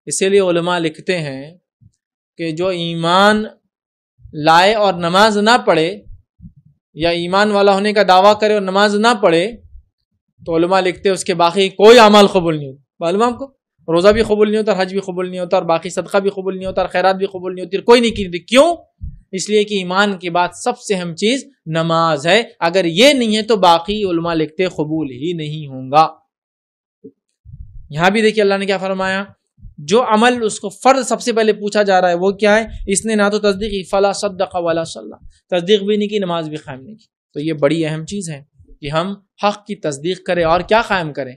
اسی لیے علماء لکھتے ہیں کہ جو ایمان لائے اور نماز نہ پڑھے یا ایمان والا ہونے کا دعویٰ کرے اور نماز نہ پڑھے تو علماء لکھتے ہیں اس کے باقی کوئی اعمال قبول نہیں ہوتا. معلوم آپ کو روزہ بھی قبول نہیں ہوتا، حج بھی قبول نہیں ہوتا، اور باقی صدقہ بھی قبول نہیں ہوتا، اور خیرات بھی قبول نہیں ہوتی، کوئی نہیں کی. کیوں؟ اس لیے کہ ایمان کے بعد سب سے اہم چیز نماز ہے. اگر یہ نہیں ہے تو باقی علماء لکھتے قبول ہی نہیں ہوں گا. یہاں بھی دیکھیے اللہ نے کیا فرمایا، جو عمل اس کو فرض سب سے پہلے پوچھا جا رہا ہے وہ کیا ہے؟ اس نے نہ تو تصدیق کی، فلا صدق ولا صلی، تصدیق بھی نہیں کی، نماز بھی قائم نہیں کی. تو یہ بڑی اہم چیز ہے کہ ہم حق کی تصدیق کریں اور کیا قائم کریں؟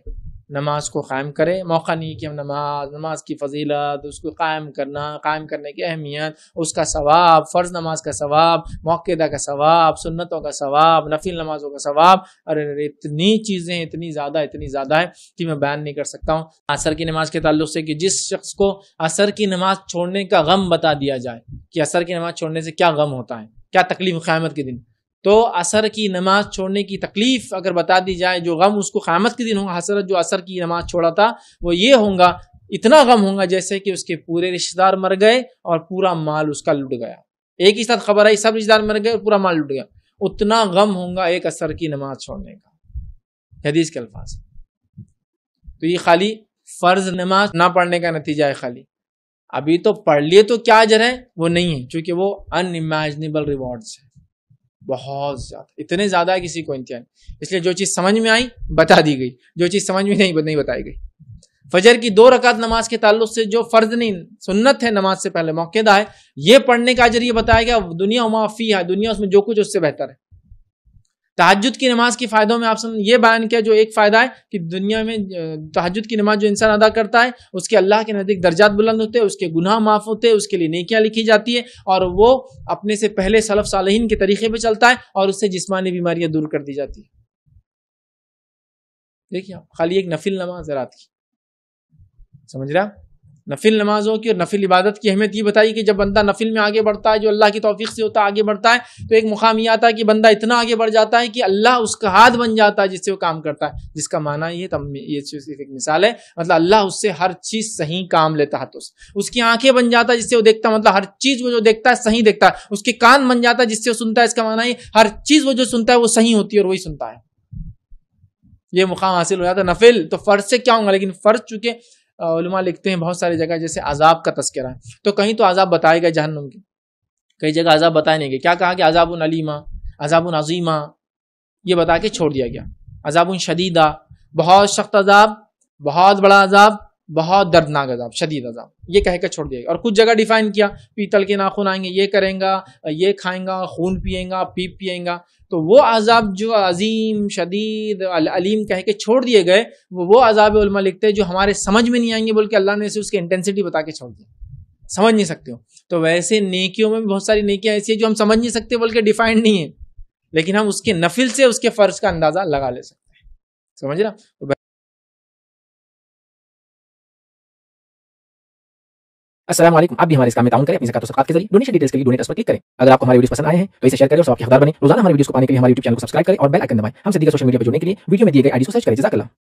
نماز کو قائم کریں. موقع نہیں کہ ہم نماز کی فضیلت، اس کو قائم کرنے کی اہمیت، اس کا ثواب، فرض نماز کا ثواب، موقعہ کا ثواب، سنتوں کا ثواب، نفل نمازوں کا ثواب. ارے اتنی چیزیں اتنی زیادہ ہے کہ میں بیان نہیں کر سکتا ہوں. عصر کی نماز کے تعلق سے کہ جس شخص کو عصر کی نماز چھوڑنے کا غم بتا دیا جائے کہ عصر کی نماز چھوڑنے سے کیا غم ہوتا ہے، کیا تکلیف قیامت کے دن، تو عصر کی نماز چھوڑنے کی تکلیف اگر بتا دی جائے، جو غم اس کو قیامت کے دن ہوگا، حسرت جو عصر کی نماز چھوڑا تھا وہ یہ ہوگا، اتنا غم ہوگا جیسے کہ اس کے پورے رشتہ دار مر گئے اور پورا مال اس کا لٹ گیا. ایک ہی ساتھ خبر آئی سب رشتہ دار مر گئے اور پورا مال لٹ گیا، اتنا غم ہوگا ایک عصر کی نماز چھوڑنے کا. حدیث کے الفاظ. تو یہ خالی فرض نماز نہ پڑھنے کا نتیجہ ہے. خالی ابھی تو پڑھ لیے تو کیا اجر ہے؟ وہ نہیں ہے، چونکہ وہ ان امیجنیبل ریوارڈز ہے، بہت زیادہ، اتنے زیادہ ہے کسی کو انتہا نہیں. اس لیے جو چیز سمجھ میں آئی بتا دی گئی، جو چیز سمجھ میں نہیں بتائی گئی. فجر کی 2 رکعت نماز کے تعلق سے جو فرض نہیں، سنت ہے، نماز سے پہلے موقعہ ہے، یہ پڑھنے کا اجر یہ بتایا گیا. دنیا وما فیہا، دنیا اس میں جو کچھ اس سے بہتر ہے. تہجد کی نماز کے فائدوں میں آپ نے یہ بیان کیا، جو ایک فائدہ ہے کہ دنیا میں تہجد کی نماز جو انسان ادا کرتا ہے اس کے اللہ کے نزدیک درجات بلند ہوتے ہیں، اس کے گناہ معاف ہوتے ہیں، اس کے لیے نیکیاں لکھی جاتی ہے، اور وہ اپنے سے پہلے سلف صالحین کے طریقے پہ چلتا ہے اور اس سے جسمانی بیماریاں دور کر دی جاتی ہے. دیکھیے خالی ایک نفل نماز رات کی، سمجھ رہا؟ نفل نمازوں کی اور نفل عبادت کی اہمیت یہ بتائی کہ جب بندہ نفل میں آگے بڑھتا ہے، جو اللہ کی توفیق سے ہوتا ہے آگے بڑھتا ہے، تو ایک مقام یہ آتا ہے کہ بندہ اتنا آگے بڑھ جاتا ہے کہ اللہ اس کا ہاتھ بن جاتا ہے جس سے وہ کام کرتا ہے. جس کا معنی یہ چیز ایک مثال ہے، مطلب اللہ اس سے ہر چیز صحیح کام لیتا ہے. اس کی آنکھیں بن جاتا ہے جس سے وہ دیکھتا ہے، مطلب ہر چیز وہ جو دیکھتا ہے صحیح دیکھتا ہے. اس کے کان بن جاتا ہے جس سے وہ سنتا ہے، اس کا معنی ہے ہر چیز وہ جو سنتا ہے وہ صحیح ہوتی ہے اور وہی سنتا ہے. یہ مقام حاصل ہو جاتا ہے. نفل تو فرض سے کیا ہوگا، لیکن فرض چونکہ علماء لکھتے ہیں بہت ساری جگہ جیسے عذاب کا تذکرہ ہے، تو کہیں تو عذاب بتائے گا جہنم کی، کئی جگہ عذاب بتائے نہیں گئے. کیا کہا کہ عذاب علیمہ، عذاب عظیمہ، یہ بتا کے چھوڑ دیا گیا. عذاب شدیدہ، بہت سخت عذاب، بہت بڑا عذاب، بہت دردناک عذاب، شدید عذاب، یہ کہہ کے چھوڑ دیا گیا. اور کچھ جگہ ڈیفائن کیا، پیتل کے ناخن آئیں گے، یہ کریں گا، یہ کھائیں گا، خون پیئیں گا، پیپ پیئیں گا. تو وہ عذاب جو عظیم شدید علیم کہہ کے چھوڑ دیے گئے، وہ عذاب علماء لکھتے ہیں جو ہمارے سمجھ میں نہیں آئیں گے، بلکہ اللہ نے اسے اس کی انٹینسٹی بتا کے چھوڑ دیا، سمجھ نہیں سکتے ہو. تو ویسے نیکیوں میں بھی بہت ساری نیکیاں ایسی ہیں جو ہم سمجھ نہیں سکتے بلکہ ڈیفائنڈ نہیں ہیں، لیکن ہم اس کے نفل سے اس کے فرض کا اندازہ لگا لے سکتے ہیں. سمجھ رہا؟ السلام علیکم. آپ بھی ہمارے اس کام میں تعاون کریں اپنی زکات و صدقات کے ذریعے. ڈونیشن ڈیٹیلز کے لیے ڈونیٹ اس پر کلک کریں. اگر آپ کو ہمارے ویڈیوز پسند آئے ہیں تو اسے شیئر کریں اور 100 کے حقدار بنیں. روزانہ ہمارے ویڈیوز کو پانے کے لیے ہمارے YouTube چینل کو سبسکرائب کریں اور بیل آئکن دبائیں. ہم سے دیگر سوشل میڈیا پر جڑنے کے لیے ویڈیو میں دیے گئے آئی ڈی کو سرچ کریں. جزاک اللہ.